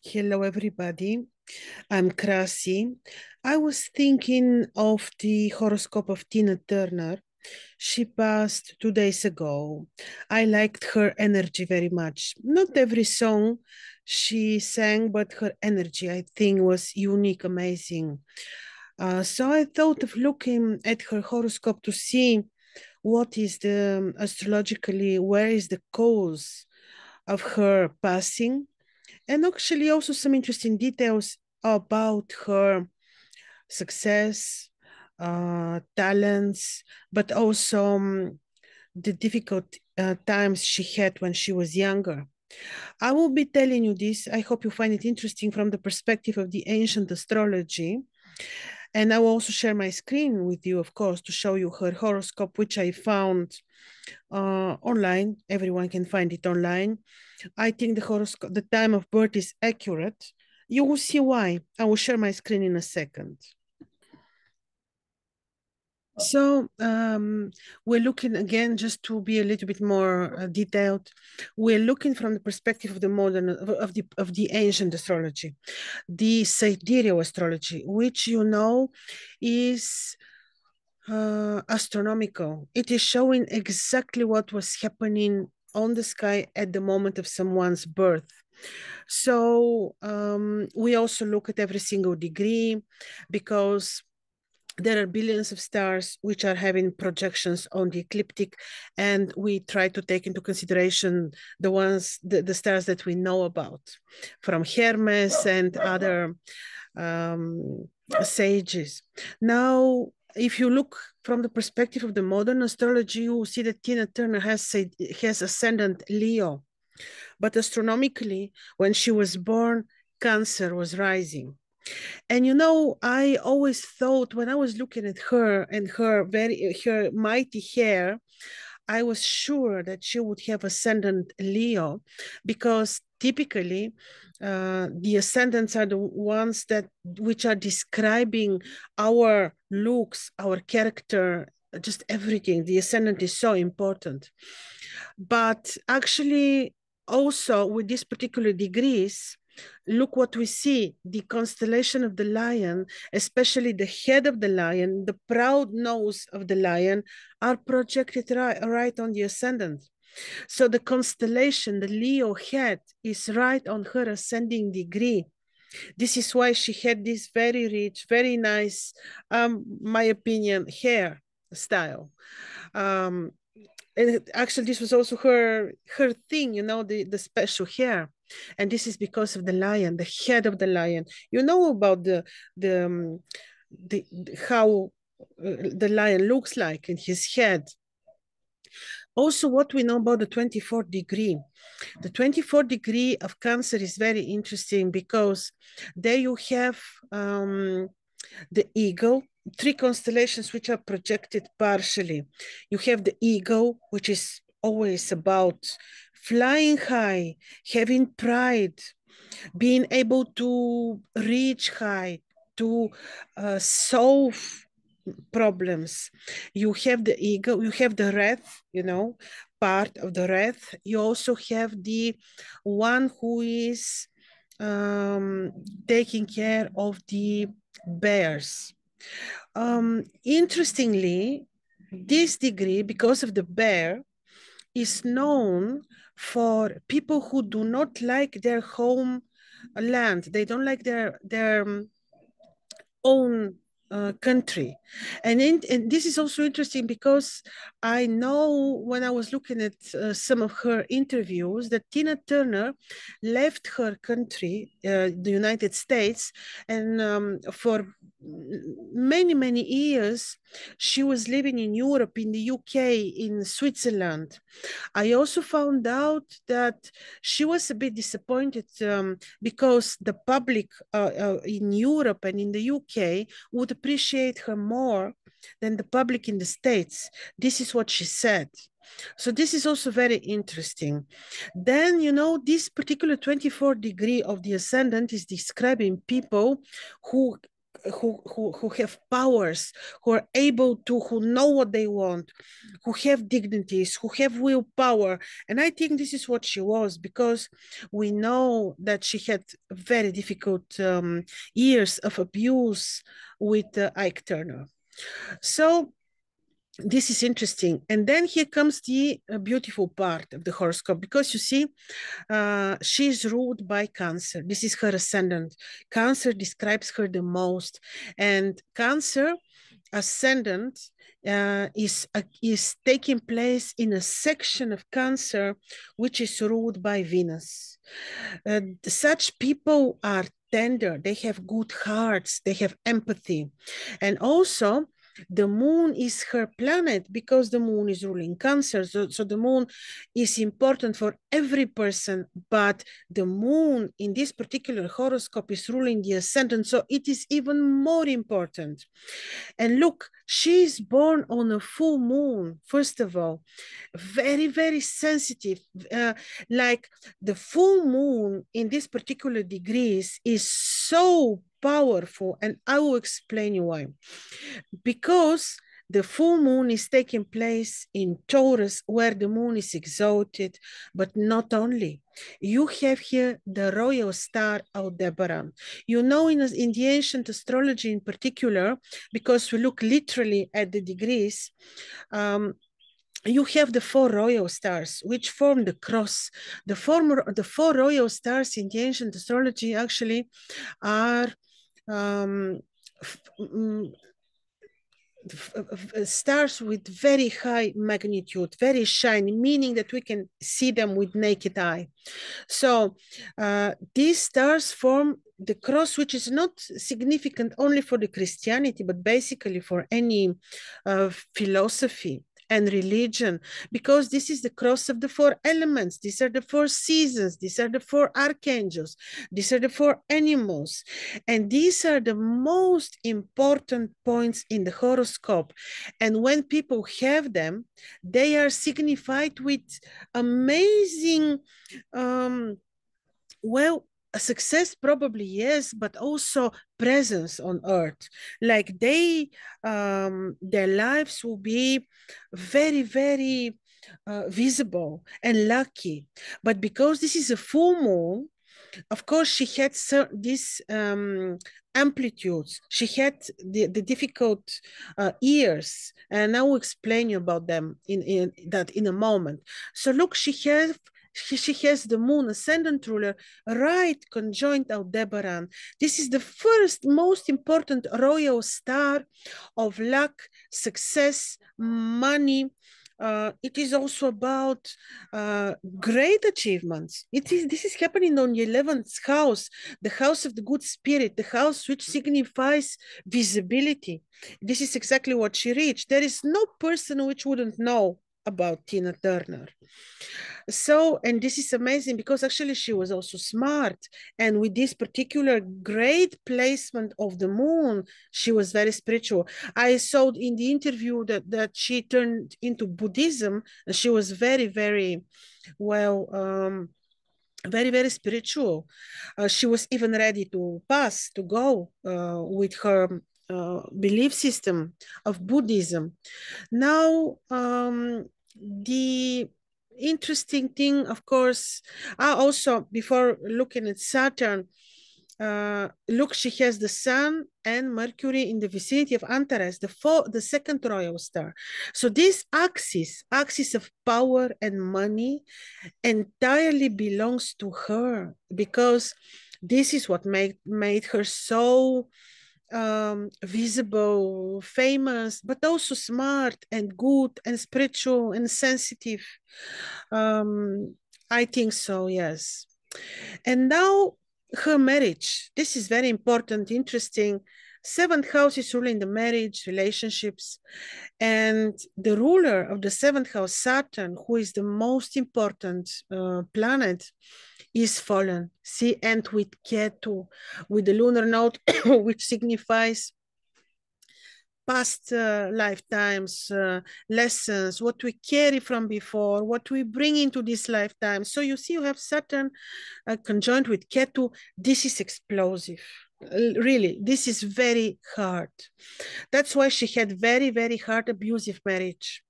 Hello, everybody. I'm Krasi. I was thinking of the horoscope of Tina Turner. She passed 2 days ago. I liked her energy very much. Not every song she sang, but her energy, I think, was unique, amazing. So I thought of looking at her horoscope to see what is the astrologically, where is the cause of her passing, and actually also some interesting details about her success, talents, but also the difficult times she had when she was younger. I will be telling you this. I hope you find it interesting from the perspective of the ancient astrology. And I will also share my screen with you, of course, to show you her horoscope, which I found online. Everyone can find it online. I think the horoscope, the time of birth is accurate. You will see why. I will share my screen in a second. So we're looking again, just to be a little bit more detailed. We're looking from the perspective of the modern of the ancient astrology, the sidereal astrology, which you know is astronomical. It is showing exactly what was happening on the sky at the moment of someone's birth. So we also look at every single degree because there are billions of stars which are having projections on the ecliptic, and we try to take into consideration the stars that we know about from Hermes and other sages. Now, if you look from the perspective of the modern astrology, you will see that Tina Turner has ascendant Leo, but astronomically, when she was born, Cancer was rising. And you know, I always thought when I was looking at her and her mighty hair, I was sure that she would have ascendant Leo, because typically the ascendants are the ones that which are describing our looks, our character, just everything. The ascendant is so important. But actually, also with these particular degrees, look what we see. The constellation of the lion, especially the head of the lion, the proud nose of the lion, are projected right on the ascendant. So the constellation, the Leo head, is right on her ascending degree. This is why she had this very rich, very nice, my opinion, hair style. Um, and actually, this was also her thing, you know, the special hair. And this is because of the lion, the head of the lion. You know about the how the lion looks like in his head. Also, what we know about the 24th degree. The 24th degree of Cancer is very interesting because there you have the eagle, three constellations which are projected partially. You have the eagle, which is always about flying high, having pride, being able to reach high, to solve problems. You have the ego, you have the wrath, you know, part of the wrath. You also have the one who is taking care of the bears. Interestingly, this degree, because of the bear, is known for people who do not like their home land. They don't like their own country. And this is also interesting because I know when I was looking at some of her interviews that Tina Turner left her country, the United States, and for many years she was living in Europe, in the UK, in Switzerland. I also found out that she was a bit disappointed because the public in Europe and in the UK would appreciate her more than the public in the States. This is what she said. So this is also very interesting. Then, you know, this particular 24th degree of the ascendant is describing people who who have powers, who are able to, who know what they want, who have dignities, who have willpower. And I think this is what she was, because we know that she had very difficult years of abuse with Ike Turner. So this is interesting. And then here comes the beautiful part of the horoscope, because you see, she's ruled by Cancer. This is her ascendant. Cancer describes her the most. And Cancer ascendant is taking place in a section of Cancer which is ruled by Venus. Such people are tender, they have good hearts, they have empathy. And also, the moon is her planet, because the moon is ruling Cancer. So the moon is important for every person, but the moon in this particular horoscope is ruling the ascendant. So it is even more important. And look, she is born on a full moon, first of all, very, very sensitive. Like the full moon in this particular degrees is so powerful, and I will explain you why. Because the full moon is taking place in Taurus, where the moon is exalted, but not only. You have here the royal star Aldebaran. You know, in the ancient astrology in particular, because we look literally at the degrees, you have the 4 royal stars, which form the cross. The 4 royal stars in the ancient astrology actually are stars with very high magnitude, very shiny, meaning that we can see them with naked eye. So these stars form the cross, which is not significant only for the Christianity, but basically for any philosophy and religion, because this is the cross of the 4 elements. These are the 4 seasons. These are the 4 archangels. These are the 4 animals. And these are the most important points in the horoscope. And when people have them, they are signified with amazing, well, a success probably, yes, but also presence on earth. Like their lives will be very, very visible and lucky. But because this is a full moon, of course, she had these amplitudes. She had the difficult years, and I will explain you about them in a moment. So look, she has the moon ascendant ruler right conjoined Aldebaran. This is the first most important royal star of luck, success, money. It is also about great achievements. This is happening on the 11th house, the house of the good spirit, the house which signifies visibility. This is exactly what she reached. There is no person which wouldn't know about Tina Turner. So, and this is amazing because actually she was also smart. And with this particular great placement of the moon, she was very spiritual. I saw in the interview that she turned into Buddhism, and she was very, very, well, very, very spiritual. She was even ready to go with her belief system of Buddhism. Now, the interesting thing, of course, also before looking at Saturn, look, she has the Sun and Mercury in the vicinity of Antares, the second royal star. So this axis of power and money entirely belongs to her, because this is what made her so visible, famous, but also smart and good and spiritual and sensitive. I think so, yes. And now her marriage. This is very important, interesting. 7th house is ruling the marriage, relationships. And the ruler of the 7th house, Saturn, who is the most important planet, is fallen. See, and with Ketu, with the lunar node, which signifies past lifetimes, lessons, what we carry from before, what we bring into this lifetime. So you see, you have Saturn conjoined with Ketu. This is explosive. Really, this is very hard. That's why she had very, very hard abusive marriage.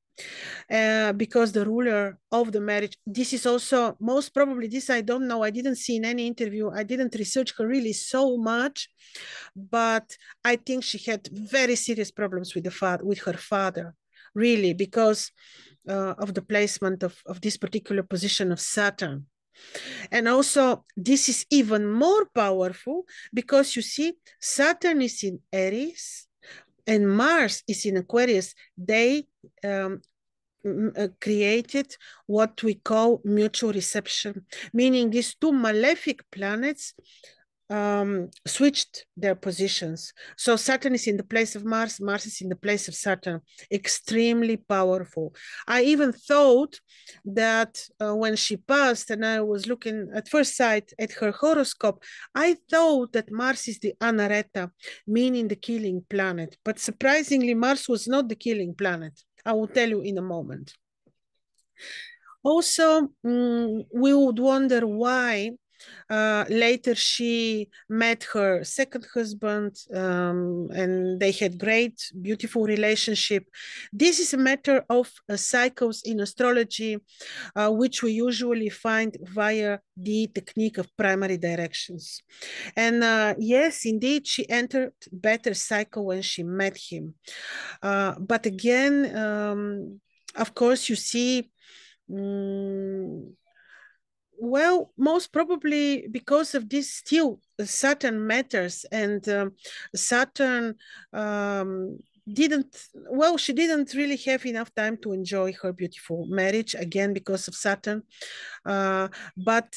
Because the ruler of the marriage, this is also most probably, this I don't know, I didn't see in any interview, I didn't research her really so much, but I think she had very serious problems with her father, really, because of the placement of this particular position of Saturn. And also, this is even more powerful because you see, Saturn is in Aries and Mars is in Aquarius. They created what we call mutual reception, meaning these two malefic planets switched their positions. So Saturn is in the place of Mars, Mars is in the place of Saturn. Extremely powerful. I even thought that when she passed and I was looking at first sight at her horoscope, I thought that Mars is the Anareta, meaning the killing planet. But surprisingly, Mars was not the killing planet. I will tell you in a moment. Also, we would wonder why later she met her second husband and they had great, beautiful relationship. This is a matter of cycles in astrology, which we usually find via the technique of primary directions. And yes, indeed, she entered better cycle when she met him. But again, of course, you see, well, most probably because of this still Saturn matters, and Saturn she didn't really have enough time to enjoy her beautiful marriage, again, because of Saturn. But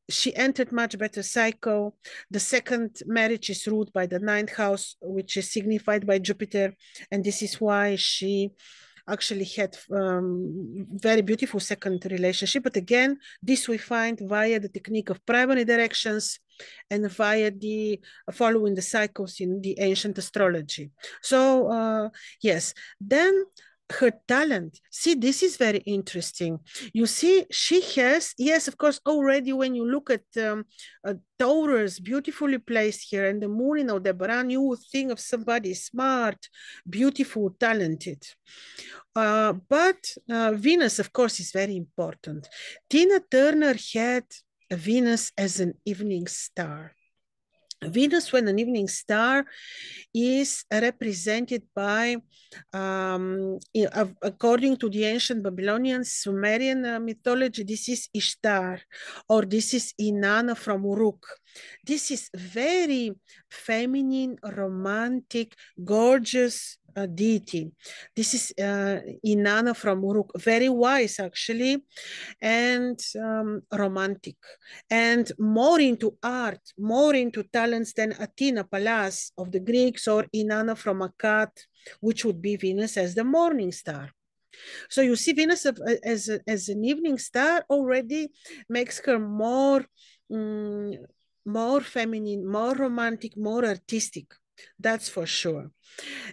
she entered much better cycle. The second marriage is ruled by the ninth house, which is signified by Jupiter. And this is why she actually had very beautiful second relationship. But again, this we find via the technique of primary directions and via the following the cycles in the ancient astrology. So yes, then her talent. See, this is very interesting. You see, she has, yes, of course, already when you look at Taurus, beautifully placed here, and the moon in Aldebaran, you would think of somebody smart, beautiful, talented. But Venus, of course, is very important. Tina Turner had Venus as an evening star. Venus, when an evening star, is represented by, according to the ancient Babylonian Sumerian mythology, this is Ishtar, or this is Inanna from Uruk. This is very feminine, romantic, gorgeous deity. This is Inanna from Uruk, very wise actually, and romantic, and more into art, more into talents than Athena, Pallas of the Greeks, or Inanna from Akkad, which would be Venus as the morning star. So you see, Venus as an evening star already makes her more feminine, more romantic, more artistic. That's for sure.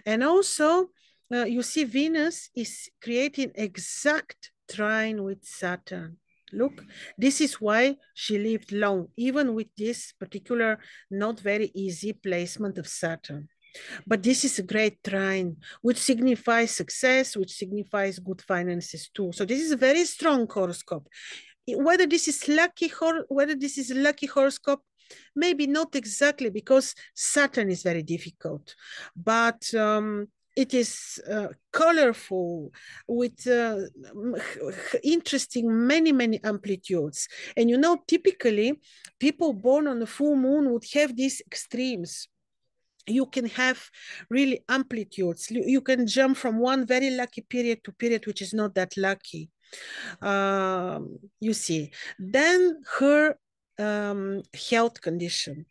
And also, you see, Venus is creating exact trine with Saturn. Look, this is why she lived long, even with this particular not very easy placement of Saturn. But this is a great trine, which signifies success, which signifies good finances too. So this is a very strong horoscope. Whether this is lucky horoscope, maybe not exactly, because Saturn is very difficult, but it is colorful with interesting many amplitudes. And you know, typically people born on the full moon would have these extremes. You can have really amplitudes. You can jump from one very lucky period to period which is not that lucky. You see, then her health condition,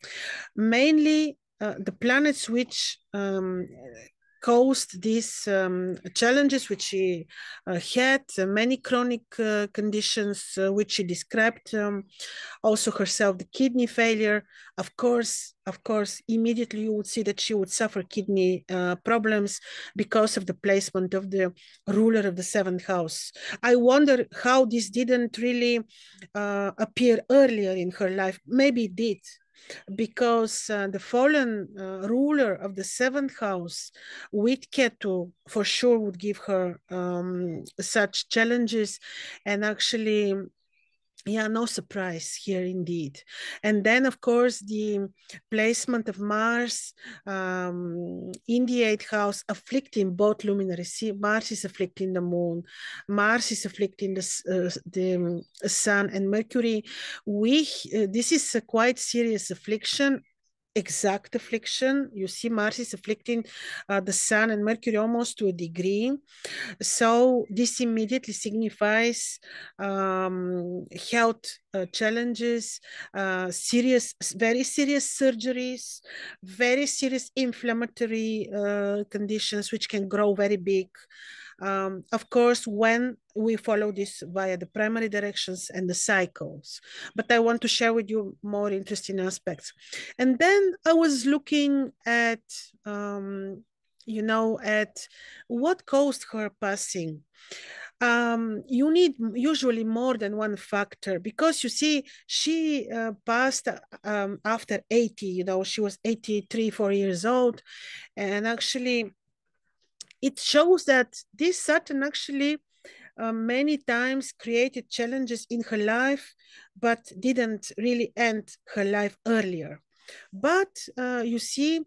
mainly the planets which caused these challenges which she had, many chronic conditions which she described, also herself, the kidney failure. Of course, immediately you would see that she would suffer kidney problems because of the placement of the ruler of the seventh house. I wonder how this didn't really appear earlier in her life. Maybe it did. because the fallen ruler of the seventh house with Ketu for sure would give her such challenges, and actually, yeah, no surprise here indeed. And then, of course, the placement of Mars in the eighth house, afflicting both luminaries. See, Mars is afflicting the moon, Mars is afflicting the sun and Mercury. This is a quite serious affliction, exact affliction. You see, Mars is afflicting the sun and Mercury almost to a degree. So this immediately signifies health challenges, very serious surgeries, very serious inflammatory conditions, which can grow very big. Of course, when we follow this via the primary directions and the cycles. But I want to share with you more interesting aspects. And then I was looking at, at what caused her passing. You need usually more than one factor, because you see, she passed after 80, she was 83, 4 years old. And actually, it shows that this Saturn actually many times created challenges in her life, but didn't really end her life earlier. But you see,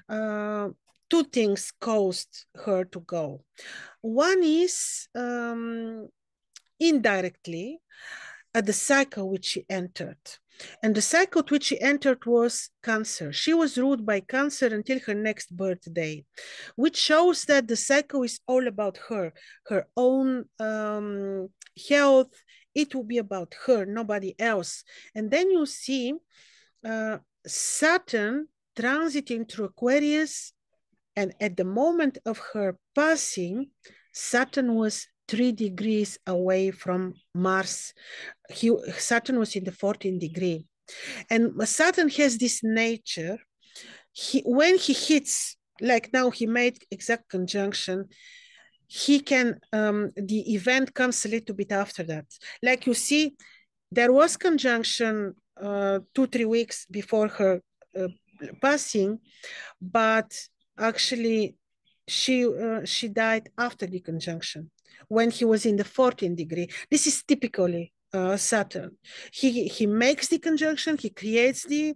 two things caused her to go. One is indirectly the cycle which she entered. And the cycle which she entered was Cancer. She was ruled by Cancer until her next birthday, which shows that the cycle is all about her own health. It will be about her, nobody else. And then you see Saturn transiting through Aquarius, and at the moment of her passing, Saturn was 3 degrees away from Mars. Saturn was in the 14th degree. And Saturn has this nature. When he hits, like now he made exact conjunction, he can, the event comes a little bit after that. Like you see, there was conjunction 2-3 weeks before her passing, but actually she died after the conjunction, when he was in the 14th degree. This is typically Saturn. He makes the conjunction, he creates the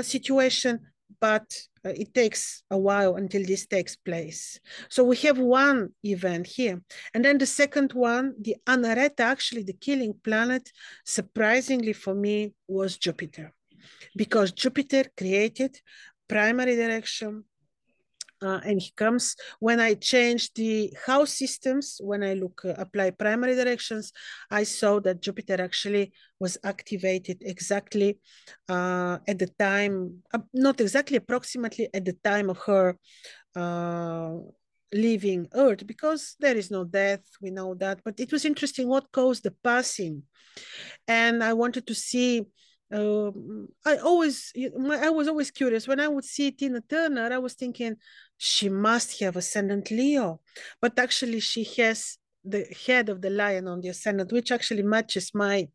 situation, but it takes a while until this takes place. So we have one event here. And then the second one, the Anareta, actually the killing planet, surprisingly for me, was Jupiter. Because Jupiter created primary direction, and he comes when I change the house systems. When I apply primary directions, I saw that Jupiter actually was activated exactly at the time, not exactly, approximately at the time of her leaving Earth, because there is no death, we know that. But it was interesting what caused the passing. And I wanted to see, I was always curious. When I would see Tina Turner, I was thinking she must have ascendant Leo, but actually she has the head of the lion on the ascendant, which actually matches my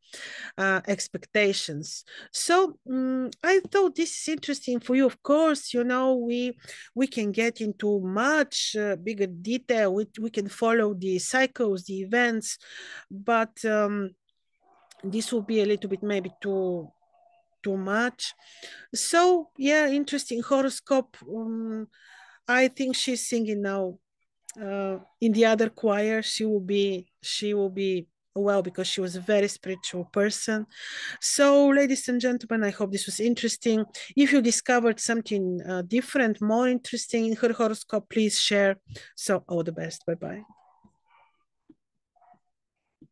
expectations. So I thought this is interesting for you. Of course, we can get into much bigger detail. We can follow the cycles, the events, but this will be a little bit maybe too much. So yeah, interesting horoscope. I think she's singing now in the other choir. She will be well, because she was a very spiritual person. So ladies and gentlemen, I hope this was interesting. If you discovered something different, more interesting in her horoscope, please share. So all the best. Bye bye.